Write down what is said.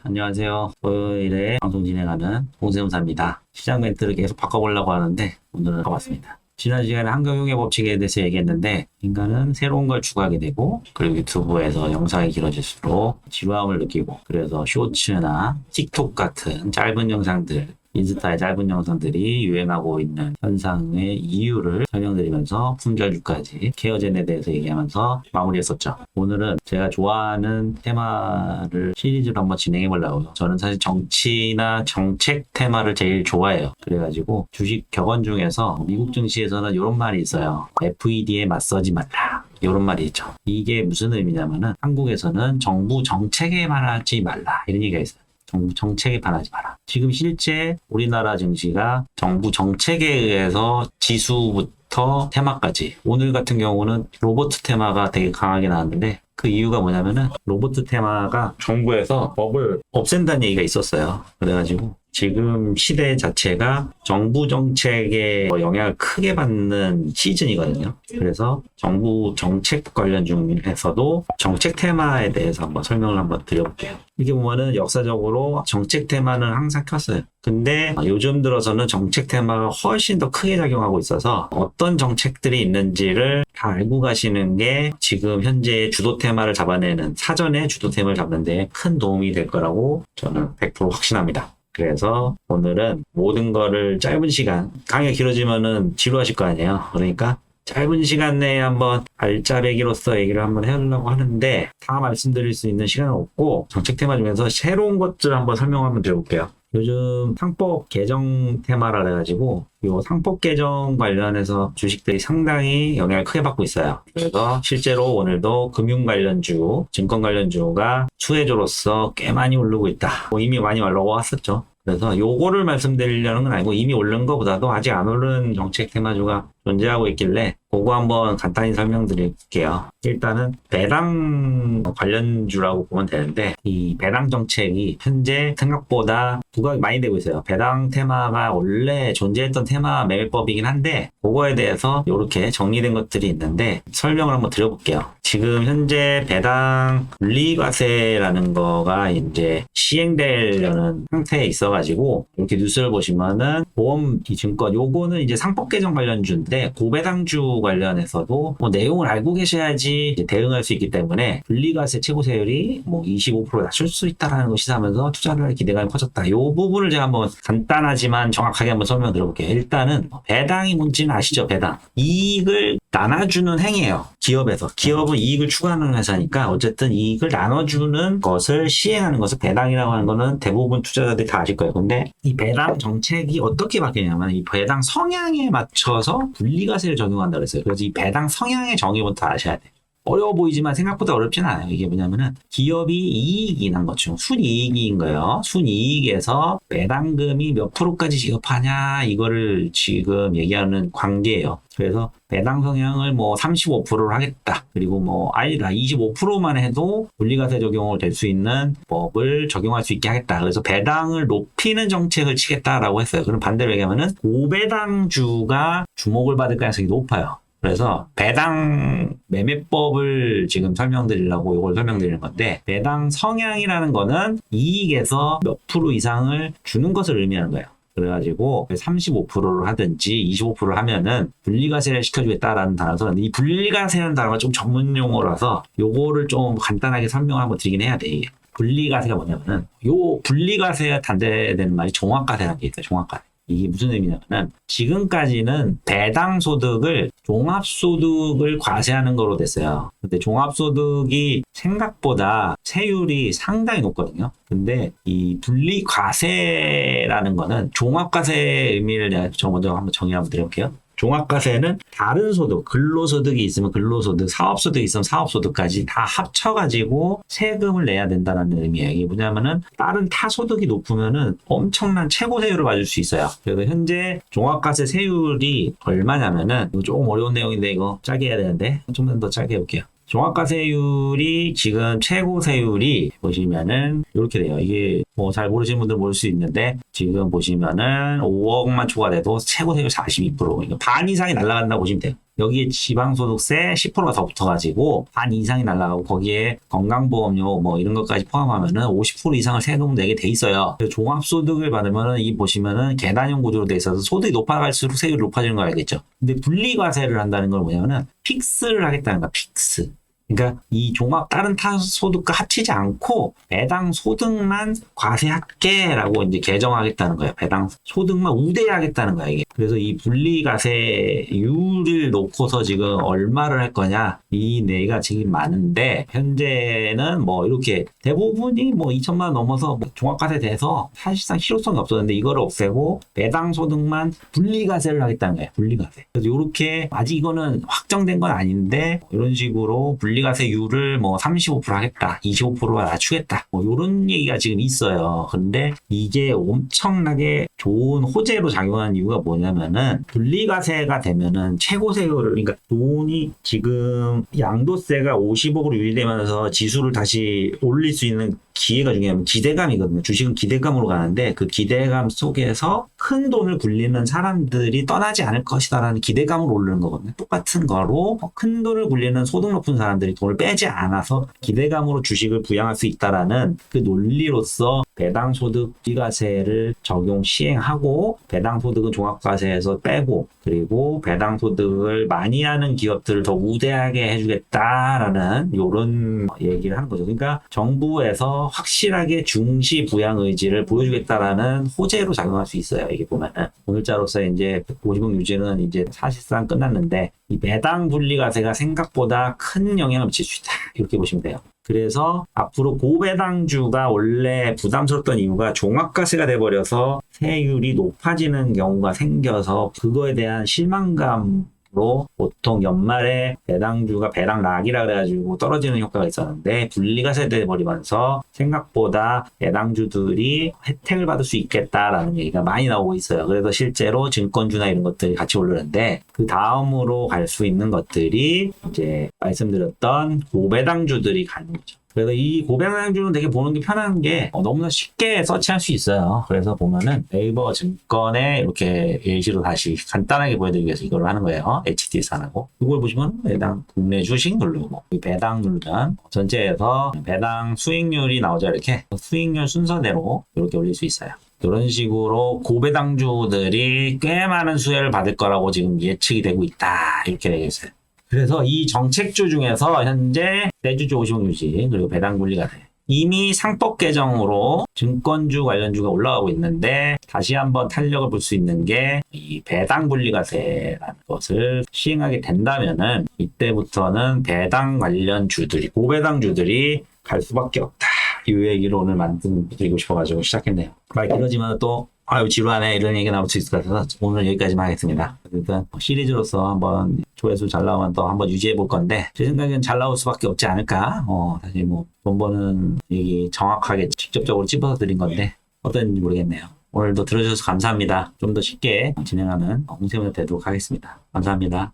안녕하세요. 토요일에 방송 진행하는 홍세훈사입니다. 시장 멘트를 계속 바꿔보려고 하는데 오늘은 바꿔봤습니다. 지난 시간에 환경융합 법칙에 대해서 얘기했는데 인간은 새로운 걸 추구하게 되고 그리고 유튜브에서 영상이 길어질수록 지루함을 느끼고 그래서 쇼츠나 틱톡 같은 짧은 영상들 인스타의 짧은 영상들이 유행하고 있는 현상의 이유를 설명드리면서 품절주까지 케어젠에 대해서 얘기하면서 마무리했었죠. 오늘은 제가 좋아하는 테마를 시리즈로 한번 진행해 보려고요. 저는 사실 정치나 정책 테마를 제일 좋아해요. 그래가지고 주식 격언 중에서 미국 증시에서는 이런 말이 있어요. FED에 맞서지 말라. 이런 말이 있죠. 이게 무슨 의미냐면은 한국에서는 정부 정책에 반하지 말라 이런 얘기가 있어요. 정부 정책에 반하지 마라. 지금 실제 우리나라 증시가 정부 정책에 의해서 지수부터 테마까지 오늘 같은 경우는 로봇 테마가 되게 강하게 나왔는데 그 이유가 뭐냐면은 로봇 테마가 정부에서 법을 없앤다는 얘기가 있었어요. 그래가지고 지금 시대 자체가 정부 정책에 영향을 크게 받는 시즌이거든요. 그래서 정부 정책 관련 중에서도 정책 테마에 대해서 한번 설명을 한번 드려볼게요. 이게 보면은 역사적으로 정책 테마는 항상 컸어요. 근데 요즘 들어서는 정책 테마가 훨씬 더 크게 작용하고 있어서 어떤 정책들이 있는지를 다 알고 가시는 게 지금 현재 주도 테마를 잡아내는 사전에 주도 테마를 잡는 데 큰 도움이 될 거라고 저는 100% 확신합니다. 그래서 오늘은 모든 거를 짧은 시간, 강의가 길어지면은 지루하실 거 아니에요. 그러니까 짧은 시간 내에 한번 알짜배기로서 얘기를 한번 해보려고 하는데 다 말씀드릴 수 있는 시간은 없고 정책 테마 중에서 새로운 것들 한번 설명 한번 드려볼게요. 요즘 상법 개정 테마라 그래가지고 이 상법 개정 관련해서 주식들이 상당히 영향을 크게 받고 있어요. 그래서 실제로 오늘도 금융 관련주, 증권 관련주가 수혜주로서 꽤 많이 오르고 있다. 이미 많이 올라왔었죠. 그래서 요거를 말씀드리려는 건 아니고 이미 오른 것보다도 아직 안 오른 정책 테마주가 존재하고 있길래 그거 한번 간단히 설명드릴게요. 일단은 배당 관련주라고 보면 되는데 이 배당 정책이 현재 생각보다 부각이 많이 되고 있어요. 배당 테마가 원래 존재했던 테마 매매법이긴 한데 그거에 대해서 이렇게 정리된 것들이 있는데 설명을 한번 드려볼게요. 지금 현재 배당 분리과세라는 거가 이제 시행되려는 상태에 있어가지고 이렇게 뉴스를 보시면은 보험 증권 요거는 이제 상법 개정 관련주인데 고배당주 관련해서도 내용을 알고 계셔야지 대응할 수 있기 때문에 분리과세 최고세율이 25% 낮출 수 있다라는 거 시사하면서 투자를 기대감이 커졌다. 요 부분을 제가 한번 간단하지만 정확하게 한번 설명 드려볼게요. 일단은 배당이 뭔지는 아시죠? 배당. 이익을 나눠주는 행위예요. 기업에서. 기업은 이익을 추구하는 회사니까 어쨌든 이익을 나눠주는 것을 시행하는 것을 배당이라고 하는 거는 대부분 투자자들이 다 아실 거예요. 근데 이 배당 정책이 어떻게 바뀌냐면 이 배당 성향에 맞춰서 분리과세를 적용한다고 그랬어요. 그래서 이 배당 성향의 정의부터 아셔야 돼요. 어려워 보이지만 생각보다 어렵진 않아요. 이게 뭐냐면은 기업이 이익이 난 것중 순이익인 거예요. 순이익에서 배당금이 몇 프로까지 지급하냐 이거를 지금 얘기하는 관계예요. 그래서 배당 성향을 35%를 하겠다. 그리고 아니다 25%만 해도 분리과세 적용을 될 수 있는 법을 적용할 수 있게 하겠다. 그래서 배당을 높이는 정책을 치겠다라고 했어요. 그럼 반대로 얘기하면은 고배당주가 주목을 받을 가능성이 높아요. 그래서 배당 매매법을 지금 설명드리려고 이걸 설명드리는 건데 배당 성향이라는 거는 이익에서 몇 프로 이상을 주는 것을 의미하는 거예요. 그래가지고 35%를 하든지 25%를 하면은 분리과세를 시켜주겠다라는 단어에서 이 분리과세라는 단어가 좀 전문 용어라서 요거를 좀 간단하게 설명을 한번 드리긴 해야 돼. 이게. 분리과세가 뭐냐면은 요 분리과세에 단대되는 말이 종합과세라는 게 있어요. 종합과세. 이게 무슨 의미냐면 지금까지는 배당소득을 종합소득을 과세하는 거로 됐어요. 근데 종합소득이 생각보다 세율이 상당히 높거든요. 근데 이 분리과세라는 거는 종합과세의 의미를 내가 먼저 한번 정의 한번 드려볼게요. 종합과세는 다른 소득, 근로소득이 있으면 근로소득, 사업소득이 있으면 사업소득까지 다 합쳐가지고 세금을 내야 된다는 의미예요. 이게 뭐냐면은 다른 타소득이 높으면은 엄청난 최고세율을 받을 수 있어요. 그래서 현재 종합과세 세율이 얼마냐면은 이거 조금 어려운 내용인데 이거 짧게 해야 되는데 좀만 더 짧게 해볼게요. 종합과세율이 지금 최고세율이 보시면은 이렇게 돼요. 이게 잘 모르시는 분들 모를 수 있는데 지금 보시면은 5억만 초과돼도 최고세율 42%. 그러니까 반 이상이 날아간다고 보시면 돼요. 여기에 지방소득세 10%가 더 붙어가지고 반 이상이 날라가고 거기에 건강보험료 뭐 이런 것까지 포함하면은 50% 이상을 세금 내게 돼 있어요. 그래서 종합소득을 받으면은 이 보시면은 계단형 구조로 돼 있어서 소득이 높아갈수록 세율이 높아지는 거 알겠죠? 근데 분리과세를 한다는 건 뭐냐면은 픽스를 하겠다는 거야. 픽스. 그러니까 이 종합 다른 소득과 합치지 않고 배당 소득만 과세할게라고 이제 개정하겠다는 거예요. 배당 소득만 우대하겠다는 거야 이게. 그래서 이 분리과세율을 놓고서 지금 얼마를 할 거냐 이 내가 지금 많은데 현재는 뭐 이렇게 대부분이 뭐 2천만 원 넘어서 뭐 종합과세 돼서 사실상 실효성이 없었는데 이거를 없애고 배당 소득만 분리과세를 하겠다는 거예요. 분리과세. 그래서 이렇게 아직 이거는 확정된 건 아닌데 이런 식으로 분리과세율을 뭐 35% 하겠다, 25%가 낮추겠다, 뭐 이런 얘기가 지금 있어요. 근데 이게 엄청나게 좋은 호재로 작용하는 이유가 뭐냐면은 분리과세가 되면은 최고 세율을 그러니까 돈이 지금 양도세가 50억으로 유지되면서 지수를 다시 올릴 수 있는 기회가 중요하면 기대감이거든요. 주식은 기대감으로 가는데 그 기대감 속에서 큰 돈을 굴리는 사람들이 떠나지 않을 것이다라는 기대감으로 오르는 거거든요. 똑같은 거로 큰 돈을 굴리는 소득 높은 사람들이 돈을 빼지 않아서 기대감으로 주식을 부양할 수 있다라는 그 논리로서 배당소득 비과세를 적용 시행하고 배당소득은 종합과세에서 빼고 그리고 배당소득을 많이 하는 기업들을 더 우대하게 해주겠다라는 이런 얘기를 하는 거죠. 그러니까 정부에서 확실하게 중시 부양 의지를 보여주겠다라는 호재로 작용할 수 있어요. 이게 보면은 오늘자로서 이제 50억 유지는 이제 사실상 끝났는데 이 배당 분리과세가 생각보다 큰 영향을 미칠 수 있다. 이렇게 보시면 돼요. 그래서 앞으로 고배당주가 원래 부담스럽던 이유가 종합과세가 돼버려서 세율이 높아지는 경우가 생겨서 그거에 대한 실망감으로 보통 연말에 배당주가 배당락이라 그래가지고 떨어지는 효과가 있었는데 분리과세 돼버리면서 생각보다 배당주들이 혜택을 받을 수 있겠다라는 얘기가 많이 나오고 있어요. 그래서 실제로 증권주나 이런 것들이 같이 오르는데 그 다음으로 갈 수 있는 것들이 이제 말씀드렸던 고배당주들이 가는 거죠. 그래서 이 고배당주는 되게 보는 게 편한 게 너무나 쉽게 서치할 수 있어요. 그래서 보면은 네이버 증권에 이렇게 예시로 다시 간단하게 보여드리기 위해서 이걸 하는 거예요. HD산하고 이걸 보시면 배당 국내 주식 누르고 배당 누르면 전체에서 배당 수익률이 나오죠. 이렇게 수익률 순서대로 이렇게 올릴 수 있어요. 이런 식으로 고배당주들이 꽤 많은 수혜를 받을 거라고 지금 예측이 되고 있다. 이렇게 되어 있어요. 그래서 이 정책주 중에서 현재 대주주 50억 유지 그리고 배당 분리과세 이미 상법 개정으로 증권주 관련주가 올라가고 있는데 다시 한번 탄력을 볼 수 있는 게 이 배당 분리과세라는 것을 시행하게 된다면은 이때부터는 배당 관련 주들이 고배당주들이 갈 수밖에 없다. 이 얘기를 오늘 말씀드리고 싶어가지고 시작했네요. 말 길어지면 또 아유 지루하네 이런 얘기 나올 수 있을 것 같아서 오늘 여기까지만 하겠습니다. 일단 시리즈로서 한번 조회수 잘 나오면 또 한번 유지해 볼 건데 제 생각엔 잘 나올 수밖에 없지 않을까. 사실 뭐 돈 버는 얘기 정확하게 직접적으로 찝어서 드린 건데 어떤지 모르겠네요. 오늘도 들어주셔서 감사합니다. 좀 더 쉽게 진행하는 홍세문이 되도록 하겠습니다. 감사합니다.